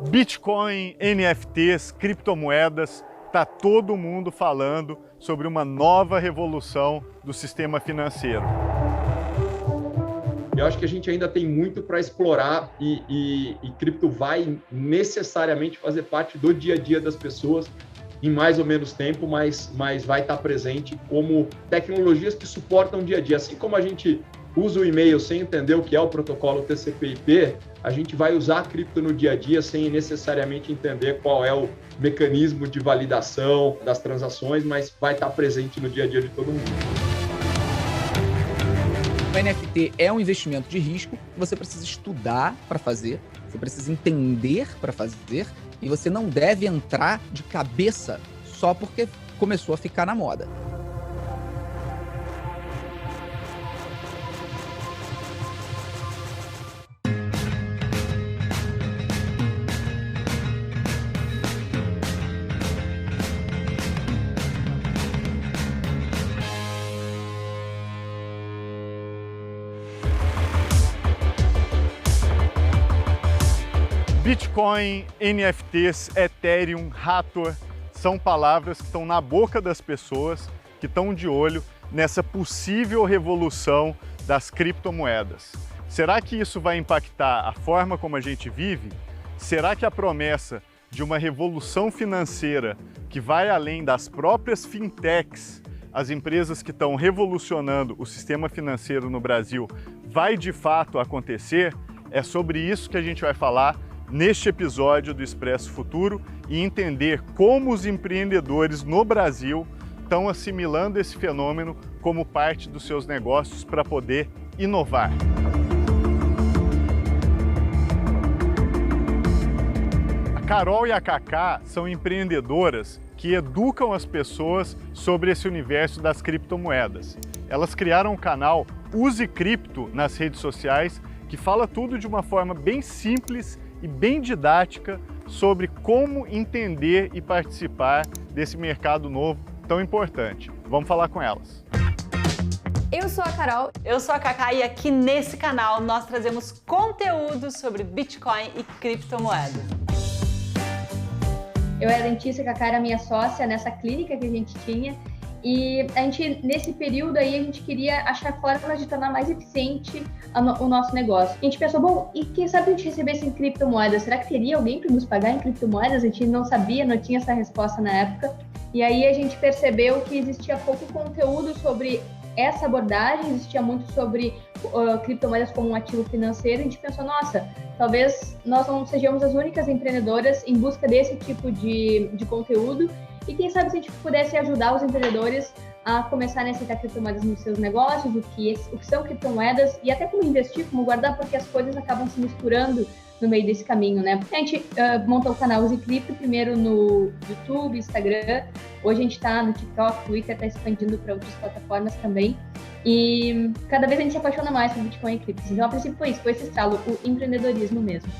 Bitcoin, NFTs, criptomoedas, está todo mundo falando sobre uma nova revolução do sistema financeiro. Eu acho que a gente ainda tem muito para explorar e cripto vai necessariamente fazer parte do dia a dia das pessoas em mais ou menos tempo, mas vai estar presente como tecnologias que suportam o dia a dia. Assim como a gente usa o e-mail sem entender o que é o protocolo TCP/IP, a gente vai usar a cripto no dia a dia sem necessariamente entender qual é o mecanismo de validação das transações, mas vai estar presente no dia a dia de todo mundo. O NFT é um investimento de risco, você precisa estudar para fazer, você precisa entender para fazer, e você não deve entrar de cabeça só porque começou a ficar na moda. Bitcoin, NFTs, Ethereum, Hathor são palavras que estão na boca das pessoas que estão de olho nessa possível revolução das criptomoedas. Será que isso vai impactar a forma como a gente vive? Será que a promessa de uma revolução financeira que vai além das próprias fintechs, as empresas que estão revolucionando o sistema financeiro no Brasil, vai de fato acontecer? É sobre isso que a gente vai falar neste episódio do Expresso Futuro e entender como os empreendedores no Brasil estão assimilando esse fenômeno como parte dos seus negócios para poder inovar. A Carol e a Cacá são empreendedoras que educam as pessoas sobre esse universo das criptomoedas. Elas criaram um canal Use Cripto nas redes sociais que fala tudo de uma forma bem simples e bem didática sobre como entender e participar desse mercado novo tão importante. Vamos falar com elas. Eu sou a Carol. Eu sou a Cacá e aqui nesse canal nós trazemos conteúdo sobre Bitcoin e criptomoedas. Eu era dentista, a Cacá era minha sócia nessa clínica que a gente tinha. E a gente, nesse período aí, a gente queria achar formas de tornar mais eficiente o nosso negócio. A gente pensou, bom, e quem sabe a gente recebesse em criptomoedas? Será que teria alguém para nos pagar em criptomoedas? A gente não sabia, não tinha essa resposta na época. E aí a gente percebeu que existia pouco conteúdo sobre essa abordagem, existia muito sobre criptomoedas como um ativo financeiro. A gente pensou, nossa, talvez nós não sejamos as únicas empreendedoras em busca desse tipo de conteúdo. E quem sabe se a gente pudesse ajudar os empreendedores a começarem a aceitar criptomoedas nos seus negócios, o que são criptomoedas e até como investir, como guardar, porque as coisas acabam se misturando no meio desse caminho, né? A gente montou o canal Use Cripto, primeiro no YouTube, Instagram, hoje a gente está no TikTok, Twitter, está expandindo para outras plataformas também. E cada vez a gente se apaixona mais por Bitcoin e criptos. Então, a princípio foi isso, foi esse estalo, o empreendedorismo mesmo.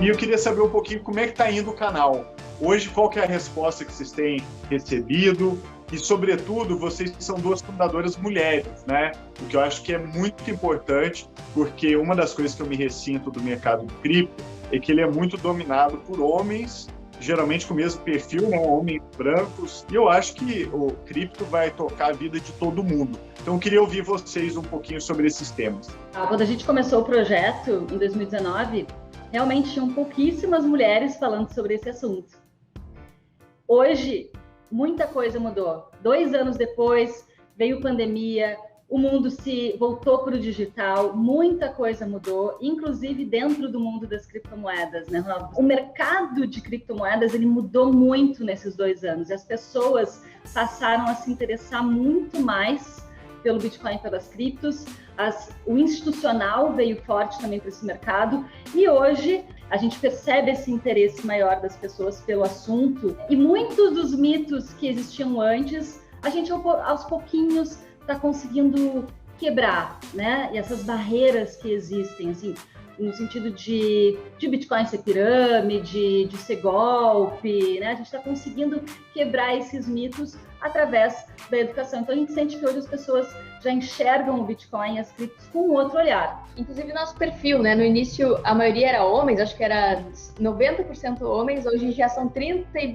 E eu queria saber um pouquinho como é que está indo o canal. Hoje, qual que é a resposta que vocês têm recebido? E, sobretudo, vocês são duas fundadoras mulheres, né? O que eu acho que é muito importante, porque uma das coisas que eu me ressinto do mercado do cripto é que ele é muito dominado por homens, geralmente com o mesmo perfil, né? Homens brancos. E eu acho que o cripto vai tocar a vida de todo mundo. Então, eu queria ouvir vocês um pouquinho sobre esses temas. Quando a gente começou o projeto, em 2019, realmente tinham pouquíssimas mulheres falando sobre esse assunto. Hoje, muita coisa mudou. 2 anos depois, veio pandemia, o mundo se voltou para o digital, muita coisa mudou, inclusive dentro do mundo das criptomoedas, né, Ronaldo? O mercado de criptomoedas, ele mudou muito nesses 2 anos. E as pessoas passaram a se interessar muito mais pelo Bitcoin e pelas criptos. O institucional veio forte também para esse mercado. E hoje a gente percebe esse interesse maior das pessoas pelo assunto. E muitos dos mitos que existiam antes, a gente aos pouquinhos está conseguindo quebrar, né? E essas barreiras que existem, assim, no sentido de Bitcoin ser pirâmide, de ser golpe, né? A gente está conseguindo quebrar esses mitos através da educação. Então, a gente sente que hoje as pessoas já enxergam o Bitcoin e as criptos com um outro olhar. Inclusive, nosso perfil, né? No início, a maioria era homens, acho que era 90% homens, hoje já são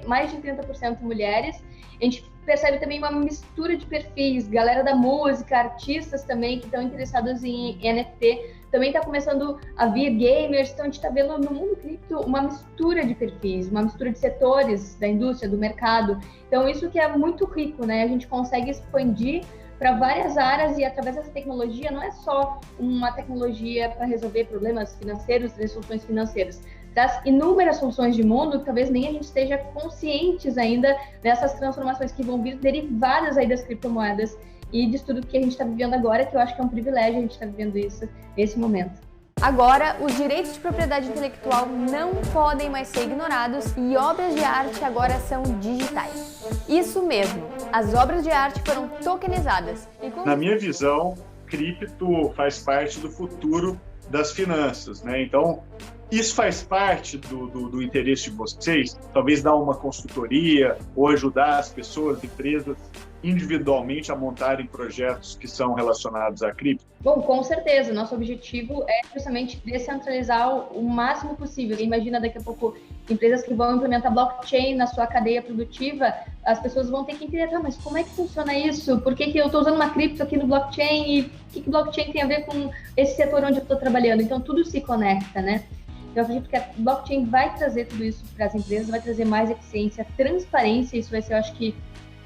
mais de 30% mulheres. A gente percebe também uma mistura de perfis, galera da música, artistas também que estão interessados em NFT. Também está começando a vir gamers, então a gente está vendo no mundo cripto uma mistura de perfis, uma mistura de setores da indústria, do mercado. Então isso que é muito rico, né? A gente consegue expandir para várias áreas e através dessa tecnologia não é só uma tecnologia para resolver problemas financeiros, trazer soluções financeiras. Traz inúmeras soluções de mundo que talvez nem a gente esteja conscientes ainda dessas transformações que vão vir derivadas aí das criptomoedas e de tudo que a gente está vivendo agora, que eu acho que é um privilégio a gente estar vivendo isso nesse momento. Agora, os direitos de propriedade intelectual não podem mais ser ignorados e obras de arte agora são digitais. Isso mesmo, as obras de arte foram tokenizadas. Na minha visão, cripto faz parte do futuro das finanças, né? Então, isso faz parte do interesse de vocês? Talvez dar uma consultoria ou ajudar as pessoas, empresas, individualmente a montarem projetos que são relacionados à cripto? Bom, com certeza. Nosso objetivo é justamente descentralizar o máximo possível. Imagina daqui a pouco empresas que vão implementar blockchain na sua cadeia produtiva, as pessoas vão ter que entender, mas como é que funciona isso? Por que eu estou usando uma cripto aqui no blockchain? E o que blockchain tem a ver com esse setor onde eu estou trabalhando? Então, tudo se conecta, né? Então, eu acredito que a blockchain vai trazer tudo isso para as empresas, vai trazer mais eficiência, transparência. Isso vai ser, eu acho que,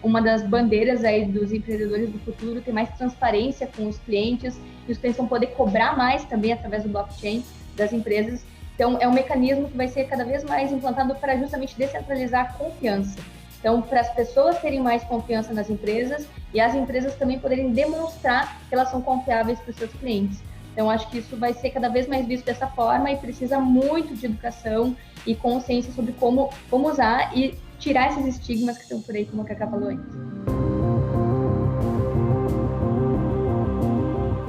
uma das bandeiras aí dos empreendedores do futuro, ter mais transparência com os clientes, e os clientes vão poder cobrar mais também através do blockchain das empresas. Então, é um mecanismo que vai ser cada vez mais implantado para justamente descentralizar a confiança. Então, para as pessoas terem mais confiança nas empresas e as empresas também poderem demonstrar que elas são confiáveis para os seus clientes. Então, acho que isso vai ser cada vez mais visto dessa forma e precisa muito de educação e consciência sobre como usar e tirar esses estigmas que estão por aí, como a Cacá falou antes.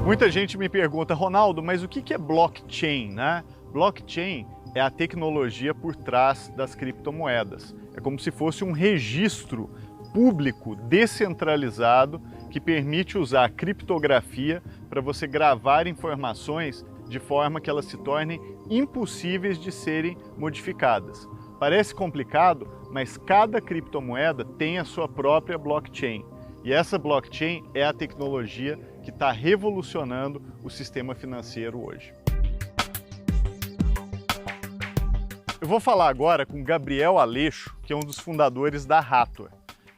Muita gente me pergunta, Ronaldo, mas o que é blockchain, né? Blockchain é a tecnologia por trás das criptomoedas. É como se fosse um registro público descentralizado que permite usar a criptografia para você gravar informações de forma que elas se tornem impossíveis de serem modificadas. Parece complicado, mas cada criptomoeda tem a sua própria blockchain. E essa blockchain é a tecnologia que está revolucionando o sistema financeiro hoje. Eu vou falar agora com Gabriel Aleixo, que é um dos fundadores da Hathor.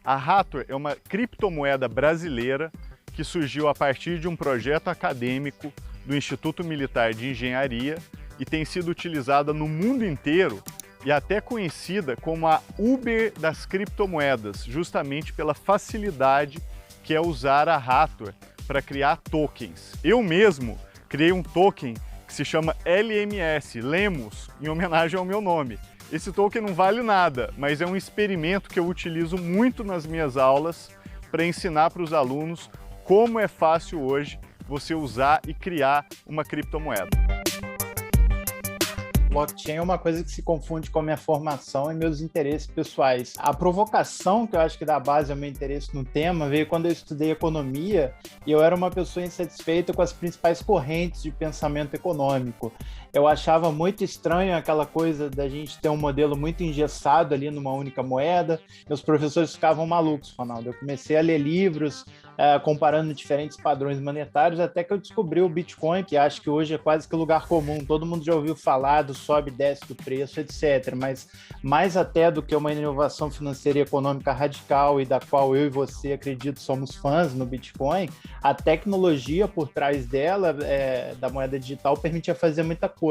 A Hathor é uma criptomoeda brasileira que surgiu a partir de um projeto acadêmico do Instituto Militar de Engenharia e tem sido utilizada no mundo inteiro e até conhecida como a Uber das criptomoedas, justamente pela facilidade que é usar a Hathor para criar tokens. Eu mesmo criei um token que se chama LMS, Lemos, em homenagem ao meu nome. Esse token não vale nada, mas é um experimento que eu utilizo muito nas minhas aulas para ensinar para os alunos como é fácil hoje você usar e criar uma criptomoeda. Blockchain é uma coisa que se confunde com a minha formação e meus interesses pessoais. A provocação que eu acho que dá base ao meu interesse no tema veio quando eu estudei economia e eu era uma pessoa insatisfeita com as principais correntes de pensamento econômico. Eu achava muito estranho aquela coisa da gente ter um modelo muito engessado ali numa única moeda. Meus professores ficavam malucos, Ronaldo. Eu comecei a ler livros comparando diferentes padrões monetários até que eu descobri o Bitcoin, que acho que hoje é quase que lugar comum. Todo mundo já ouviu falar do sobe e desce do preço, etc. Mas mais até do que uma inovação financeira e econômica radical e da qual eu e você, acredito, somos fãs no Bitcoin, a tecnologia por trás dela, da moeda digital, permitia fazer muita coisa.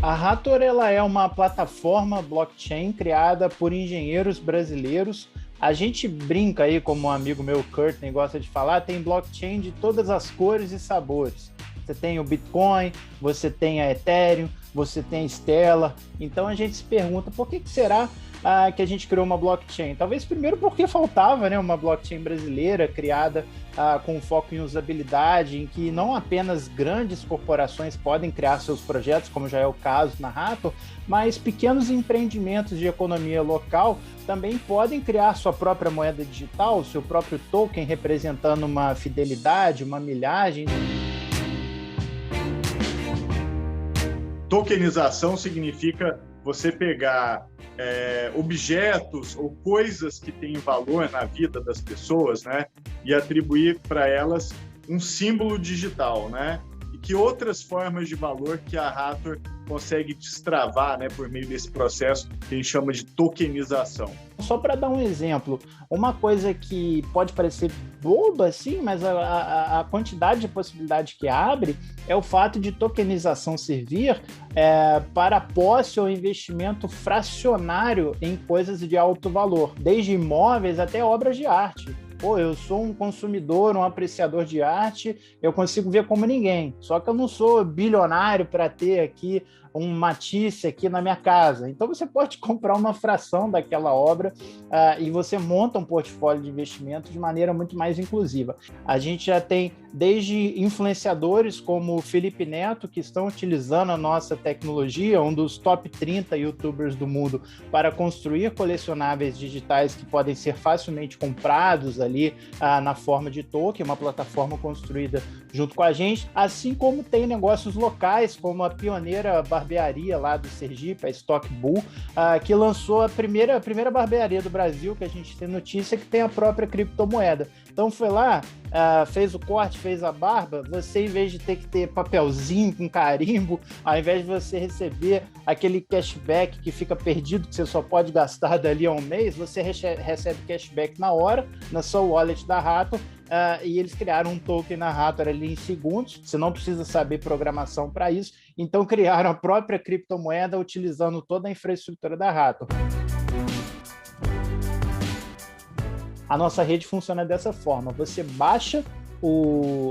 A Hathor ela é uma plataforma blockchain criada por engenheiros brasileiros. A gente brinca aí, como um amigo meu, Courtney, gosta de falar, tem blockchain de todas as cores e sabores. Você tem o Bitcoin, você tem a Ethereum, você tem a Stellar. Então a gente se pergunta por que será que a gente criou uma blockchain? Talvez primeiro porque faltava, né, uma blockchain brasileira criada com foco em usabilidade, em que não apenas grandes corporações podem criar seus projetos, como já é o caso na Rator, mas pequenos empreendimentos de economia local também podem criar sua própria moeda digital, seu próprio token representando uma fidelidade, uma milhagem. Tokenização significa você pegar objetos ou coisas que têm valor na vida das pessoas, né, e atribuir para elas um símbolo digital, né? E que outras formas de valor que a Rator consegue destravar, né, por meio desse processo que a gente chama de tokenização. Só para dar um exemplo, uma coisa que pode parecer boba, assim, mas a quantidade de possibilidade que abre é o fato de tokenização servir para posse ou investimento fracionário em coisas de alto valor, desde imóveis até obras de arte. Pô, eu sou um consumidor, um apreciador de arte, eu consigo ver como ninguém. Só que eu não sou bilionário para ter aqui um Matisse aqui na minha casa. Então você pode comprar uma fração daquela obra e você monta um portfólio de investimento de maneira muito mais inclusiva. A gente já tem desde influenciadores como o Felipe Neto, que estão utilizando a nossa tecnologia, um dos top 30 youtubers do mundo, para construir colecionáveis digitais que podem ser facilmente comprados ali na forma de token, uma plataforma construída junto com a gente, assim como tem negócios locais, como a pioneira barbearia lá do Sergipe, a Stock Bull, que lançou a primeira barbearia do Brasil, que a gente tem notícia, que tem a própria criptomoeda. Então foi lá, fez o corte, fez a barba, você, em vez de ter que ter papelzinho com carimbo, ao invés de você receber aquele cashback que fica perdido, que você só pode gastar dali a um mês, você recebe cashback na hora, na sua wallet da Rator, e eles criaram um token na Rator ali em segundos, você não precisa saber programação para isso, então criaram a própria criptomoeda utilizando toda a infraestrutura da Rator. A nossa rede funciona dessa forma, você baixa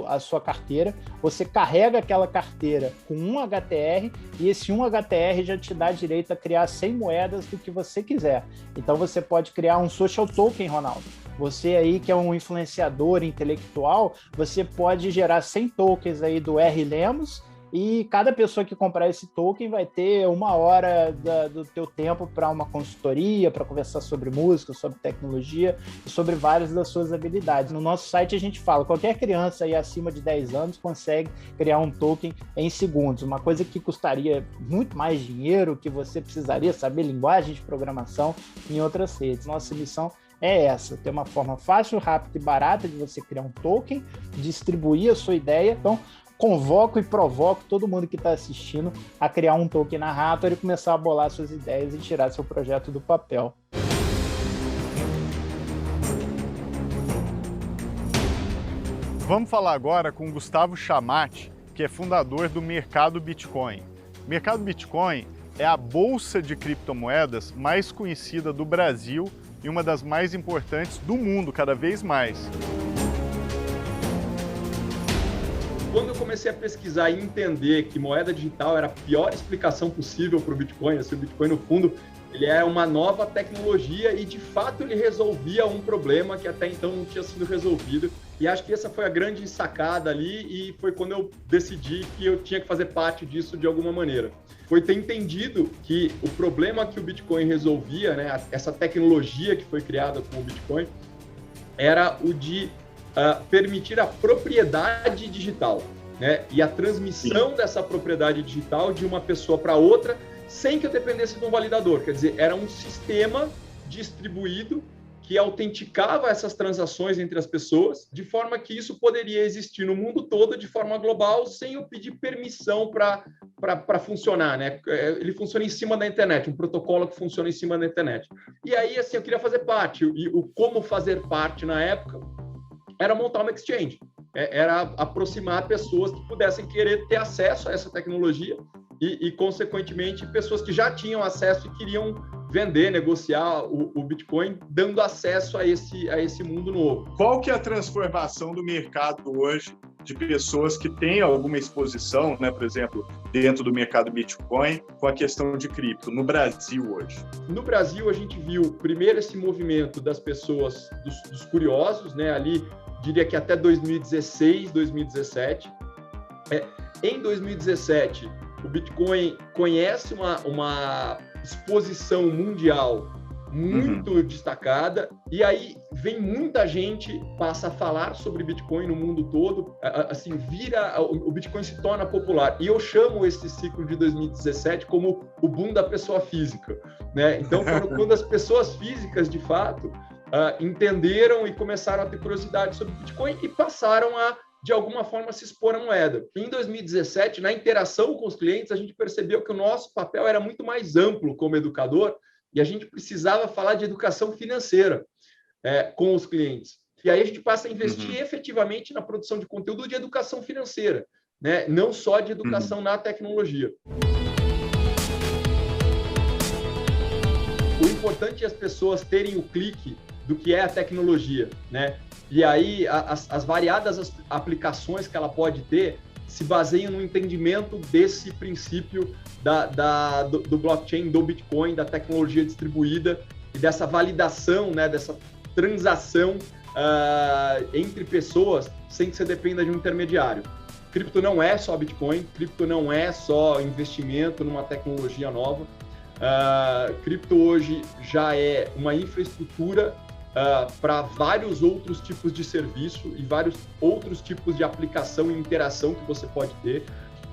a sua carteira, você carrega aquela carteira com 1 HTR e esse 1 HTR já te dá direito a criar 100 moedas do que você quiser. Então você pode criar um social token, Ronaldo. Você aí que é um influenciador intelectual, você pode gerar 100 tokens aí do R. Lemos e cada pessoa que comprar esse token vai ter 1 hora do teu tempo para uma consultoria, para conversar sobre música, sobre tecnologia e sobre várias das suas habilidades. No nosso site a gente fala, qualquer criança aí acima de 10 anos consegue criar um token em segundos, uma coisa que custaria muito mais dinheiro, que você precisaria saber linguagem de programação em outras redes. Nossa missão é essa, ter uma forma fácil, rápida e barata de você criar um token, distribuir a sua ideia. Então, convoco e provoco todo mundo que está assistindo a criar um token na Rator e começar a bolar suas ideias e tirar seu projeto do papel. Vamos falar agora com o Gustavo Chamati, que é fundador do Mercado Bitcoin. O Mercado Bitcoin é a bolsa de criptomoedas mais conhecida do Brasil e uma das mais importantes do mundo, cada vez mais. Quando eu comecei a pesquisar e entender que moeda digital era a pior explicação possível para o Bitcoin, assim, o Bitcoin, no fundo, ele é uma nova tecnologia e, de fato, ele resolvia um problema que até então não tinha sido resolvido. E acho que essa foi a grande sacada ali e foi quando eu decidi que eu tinha que fazer parte disso de alguma maneira. Foi ter entendido que o problema que o Bitcoin resolvia, né, essa tecnologia que foi criada com o Bitcoin, era o de permitir a propriedade digital, né, e a transmissão dessa propriedade digital de uma pessoa para outra sem que eu dependesse de um validador. Quer dizer, era um sistema distribuído que autenticava essas transações entre as pessoas, de forma que isso poderia existir no mundo todo de forma global, sem eu pedir permissão para funcionar, né? Ele funciona em cima da internet, um protocolo que funciona em cima da internet. E aí, assim, eu queria fazer parte, e o como fazer parte na época era montar uma exchange, era aproximar pessoas que pudessem querer ter acesso a essa tecnologia e consequentemente, pessoas que já tinham acesso e queriam vender, negociar o Bitcoin, dando acesso a esse mundo novo. Qual que é a transformação do mercado hoje de pessoas que têm alguma exposição, né, por exemplo, dentro do mercado Bitcoin, com a questão de cripto, no Brasil hoje? No Brasil, a gente viu primeiro esse movimento das pessoas, dos curiosos, né, ali diria que até 2016, 2017. Em 2017, o Bitcoin conhece uma exposição mundial muito destacada, e aí vem muita gente, passa a falar sobre Bitcoin no mundo todo, assim, o Bitcoin se torna popular. E eu chamo esse ciclo de 2017 como o boom da pessoa física, né? Então, quando as pessoas físicas, de fato, entenderam e começaram a ter curiosidade sobre Bitcoin e passaram a, de alguma forma, se expor à moeda. Em 2017, na interação com os clientes, a gente percebeu que o nosso papel era muito mais amplo como educador, e a gente precisava falar de educação financeira com os clientes. E aí a gente passa a investir efetivamente na produção de conteúdo de educação financeira, né? Não só de educação na tecnologia. O importante é as pessoas terem o clique do que é a tecnologia, né? E aí as variadas aplicações que ela pode ter se baseiam no entendimento desse princípio do blockchain, do Bitcoin, da tecnologia distribuída e dessa validação, né, dessa transação entre pessoas sem que você dependa de um intermediário. Cripto não é só Bitcoin, cripto não é só investimento numa tecnologia nova. Cripto hoje já é uma infraestrutura para vários outros tipos de serviço e vários outros tipos de aplicação e interação que você pode ter.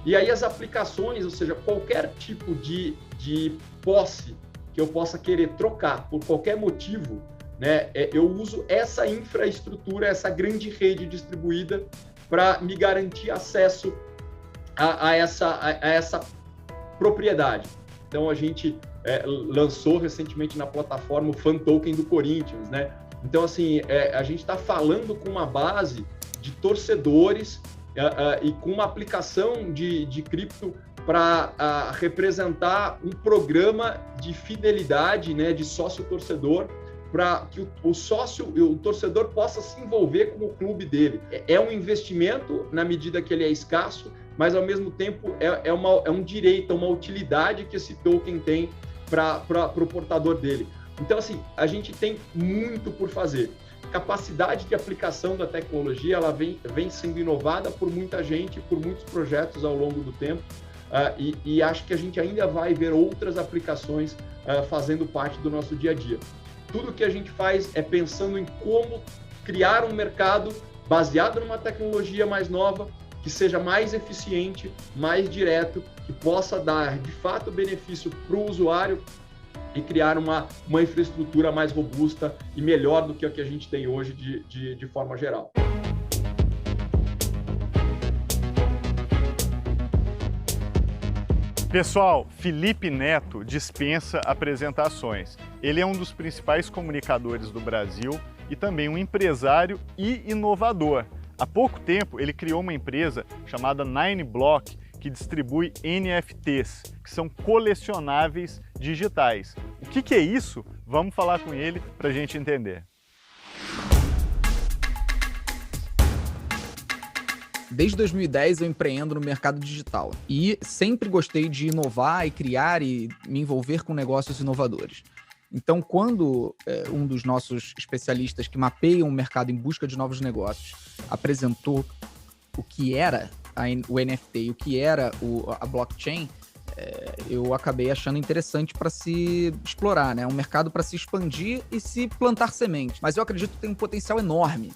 E aí as aplicações, ou seja, qualquer tipo de posse que eu possa querer trocar por qualquer motivo, né, eu uso essa infraestrutura, essa grande rede distribuída para me garantir acesso a essa propriedade. Então a gente lançou recentemente na plataforma o Fan Token do Corinthians, né? Então, assim, a gente está falando com uma base de torcedores e com uma aplicação de cripto para representar um programa de fidelidade, né, de sócio-torcedor, para que o torcedor possa se envolver com o clube dele. É um investimento na medida que ele é escasso, mas ao mesmo tempo é um direito, uma utilidade que esse token tem para o portador dele. Então, assim, a gente tem muito por fazer. Capacidade de aplicação da tecnologia, ela vem sendo inovada por muita gente, por muitos projetos ao longo do tempo, e acho que a gente ainda vai ver outras aplicações fazendo parte do nosso dia a dia. Tudo que a gente faz é pensando em como criar um mercado baseado numa tecnologia mais nova, que seja mais eficiente, mais direto, que possa dar, de fato, benefício para o usuário e criar uma infraestrutura mais robusta e melhor do que a que a gente tem hoje de forma geral. Pessoal, Felipe Neto dispensa apresentações. Ele é um dos principais comunicadores do Brasil e também um empresário e inovador. Há pouco tempo, ele criou uma empresa chamada NineBlock, que distribui NFTs, que são colecionáveis digitais. O que é isso? Vamos falar com ele para a gente entender. Desde 2010 eu empreendo no mercado digital e sempre gostei de inovar e criar e me envolver com negócios inovadores. Então, quando um dos nossos especialistas que mapeiam o mercado em busca de novos negócios apresentou o que era o NFT e o que era a blockchain, eu acabei achando interessante para se explorar, né? Um mercado para se expandir e se plantar semente. Mas eu acredito que tem um potencial enorme.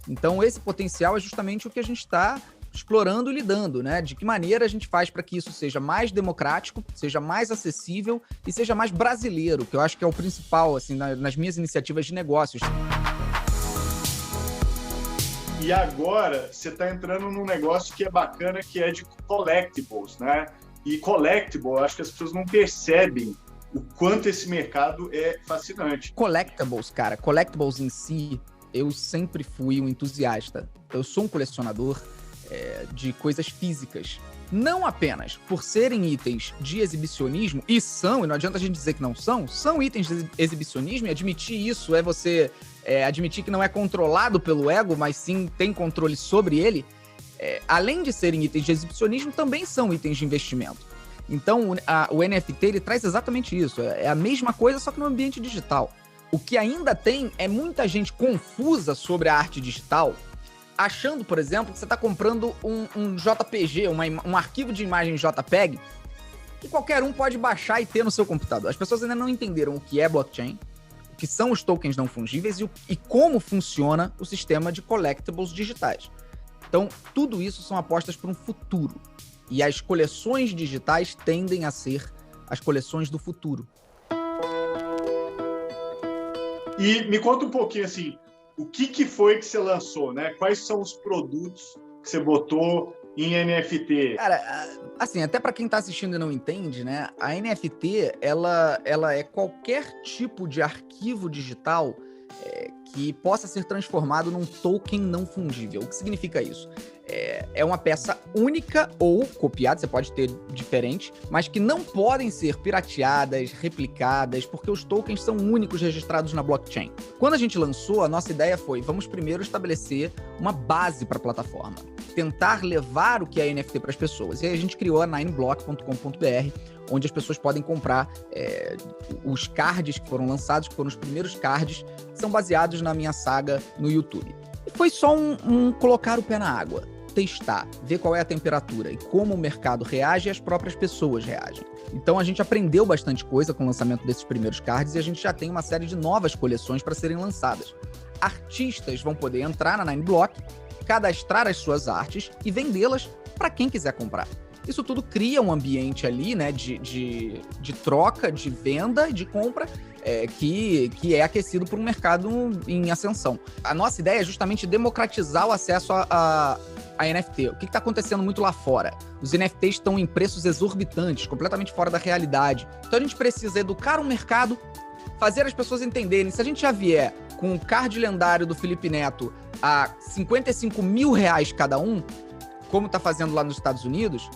Então, esse potencial é justamente o que a gente está explorando e lidando, né? De que maneira a gente faz para que isso seja mais democrático, seja mais acessível e seja mais brasileiro, que eu acho que é o principal, assim, nas minhas iniciativas de negócios. E agora você está entrando num negócio que é bacana, que é de collectibles, né? E collectible, acho que as pessoas não percebem o quanto esse mercado é fascinante. Collectibles, cara, collectibles em si, eu sempre fui um entusiasta. Eu sou um colecionador de coisas físicas. Não apenas por serem itens de exibicionismo, e não adianta a gente dizer que não são itens de exibicionismo, e admitir isso é você admitir que não é controlado pelo ego, mas sim tem controle sobre ele. Além de serem itens de exibicionismo, também são itens de investimento. Então, o NFT ele traz exatamente isso. É a mesma coisa, só que no ambiente digital. O que ainda tem é muita gente confusa sobre a arte digital achando, por exemplo, que você está comprando um JPG, um arquivo de imagem JPEG, que qualquer um pode baixar e ter no seu computador. As pessoas ainda não entenderam o que é blockchain, o que são os tokens não fungíveis e como funciona o sistema de collectibles digitais. Então, tudo isso são apostas para um futuro. E as coleções digitais tendem a ser as coleções do futuro. E me conta um pouquinho, assim, o que foi que você lançou, né? Quais são os produtos que você botou em NFT? Cara, assim, até para quem tá assistindo e não entende, né? A NFT, ela é qualquer tipo de arquivo digital que possa ser transformado num token não fungível. O que significa isso? É uma peça única ou copiada, você pode ter diferente, mas que não podem ser pirateadas, replicadas, porque os tokens são únicos registrados na blockchain. Quando a gente lançou, a nossa ideia foi, vamos primeiro estabelecer uma base para a plataforma, tentar levar o que é NFT para as pessoas. E aí a gente criou a 9block.com.br, onde as pessoas podem comprar os cards que foram lançados, que foram os primeiros cards, que são baseados na minha saga no YouTube. E foi só um colocar o pé na água, testar, ver qual é a temperatura e como o mercado reage e as próprias pessoas reagem. Então a gente aprendeu bastante coisa com o lançamento desses primeiros cards e a gente já tem uma série de novas coleções para serem lançadas. Artistas vão poder entrar na 9block, cadastrar as suas artes e vendê-las para quem quiser comprar. Isso tudo cria um ambiente ali, né, de troca, de venda, de compra, que é aquecido por um mercado em ascensão. A nossa ideia é justamente democratizar o acesso a NFT. O que está acontecendo muito lá fora? Os NFTs estão em preços exorbitantes, completamente fora da realidade. Então a gente precisa educar o mercado, fazer as pessoas entenderem. Se a gente já vier com um card lendário do Felipe Neto a R$55 mil cada um, como está fazendo lá nos Estados Unidos,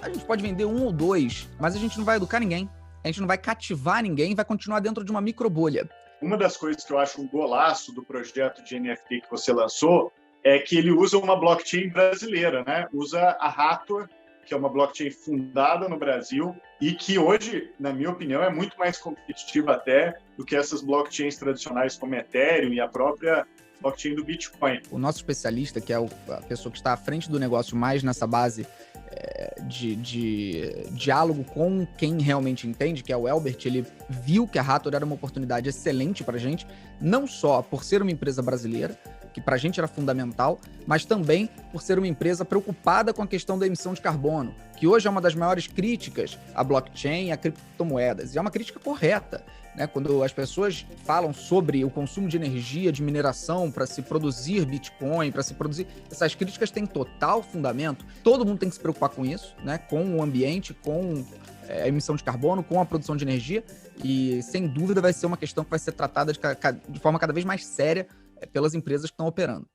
a gente pode vender um ou dois, mas a gente não vai educar ninguém. A gente não vai cativar ninguém, vai continuar dentro de uma microbolha. Uma das coisas que eu acho um golaço do projeto de NFT que você lançou é que ele usa uma blockchain brasileira, né? Usa a Hathor, que é uma blockchain fundada no Brasil e que hoje, na minha opinião, é muito mais competitiva até do que essas blockchains tradicionais como Ethereum e a própria blockchain do Bitcoin. O nosso especialista, que é a pessoa que está à frente do negócio mais nessa base de diálogo com quem realmente entende, que é o Elbert, ele viu que a Hathor era uma oportunidade excelente para a gente, não só por ser uma empresa brasileira, que para a gente era fundamental, mas também por ser uma empresa preocupada com a questão da emissão de carbono, que hoje é uma das maiores críticas à blockchain e a criptomoedas, e é uma crítica correta, né? Quando as pessoas falam sobre o consumo de energia, de mineração para se produzir Bitcoin, para se produzir... Essas críticas têm total fundamento. Todo mundo tem que se preocupar com isso, né? Com o ambiente, com a emissão de carbono, com a produção de energia. E, sem dúvida, vai ser uma questão que vai ser tratada de forma cada vez mais séria pelas empresas que estão operando.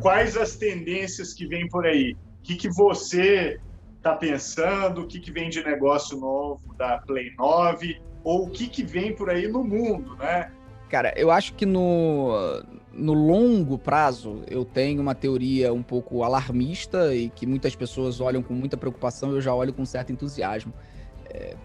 Quais as tendências que vêm por aí? O que você está pensando? O que vem de negócio novo da Play 9? Ou o que vem por aí no mundo, né? Cara, eu acho que no longo prazo eu tenho uma teoria um pouco alarmista e que muitas pessoas olham com muita preocupação, eu já olho com certo entusiasmo,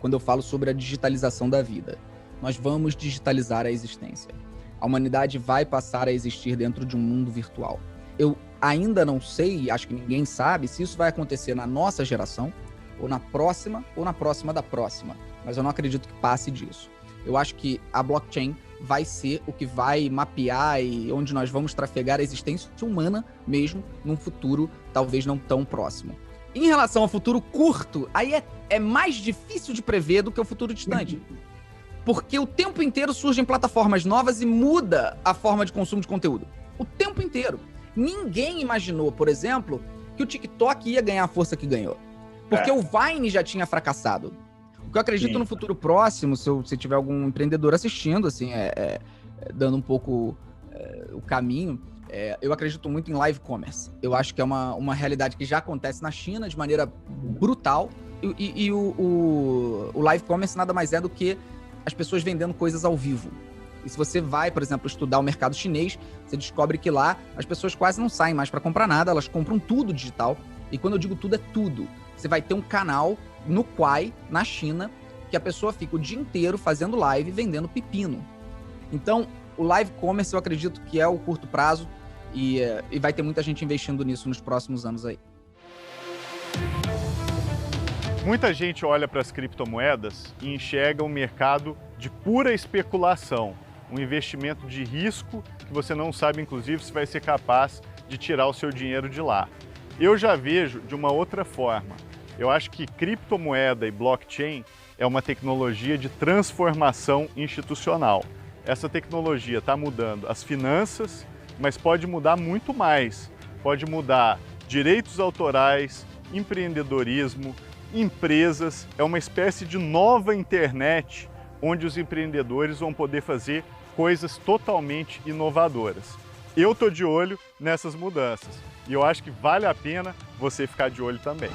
quando eu falo sobre a digitalização da vida. Nós vamos digitalizar a existência. A humanidade vai passar a existir dentro de um mundo virtual. Eu ainda não sei, acho que ninguém sabe, se isso vai acontecer na nossa geração, ou na próxima da próxima. Mas eu não acredito que passe disso. Eu acho que a blockchain vai ser o que vai mapear e onde nós vamos trafegar a existência humana mesmo num futuro talvez não tão próximo. Em relação ao futuro curto, aí é mais difícil de prever do que o futuro distante. Porque o tempo inteiro surgem plataformas novas e muda a forma de consumo de conteúdo. O tempo inteiro. Ninguém imaginou, por exemplo, que o TikTok ia ganhar a força que ganhou. Porque o Vine já tinha fracassado. O que eu acredito no futuro próximo, se tiver algum empreendedor assistindo, assim, dando um pouco o caminho, eu acredito muito em live commerce. Eu acho que é uma realidade que já acontece na China de maneira brutal. E o live commerce nada mais é do que as pessoas vendendo coisas ao vivo. E se você vai, por exemplo, estudar o mercado chinês, você descobre que lá as pessoas quase não saem mais para comprar nada, elas compram tudo digital. E quando eu digo tudo, é tudo. Você vai ter um canal no Quai, na China, que a pessoa fica o dia inteiro fazendo live vendendo pepino. Então, O live commerce eu acredito que é o curto prazo e vai ter muita gente investindo nisso nos próximos anos aí. Muita gente olha para as criptomoedas e enxerga um mercado de pura especulação, um investimento de risco que você não sabe, inclusive, se vai ser capaz de tirar o seu dinheiro de lá. Eu já vejo de uma outra forma. Eu acho que criptomoeda e blockchain é uma tecnologia de transformação institucional. Essa tecnologia está mudando as finanças, mas pode mudar muito mais. Pode mudar direitos autorais, empreendedorismo, empresas. É uma espécie de nova internet onde os empreendedores vão poder fazer coisas totalmente inovadoras. Eu estou de olho nessas mudanças e eu acho que vale a pena você ficar de olho também.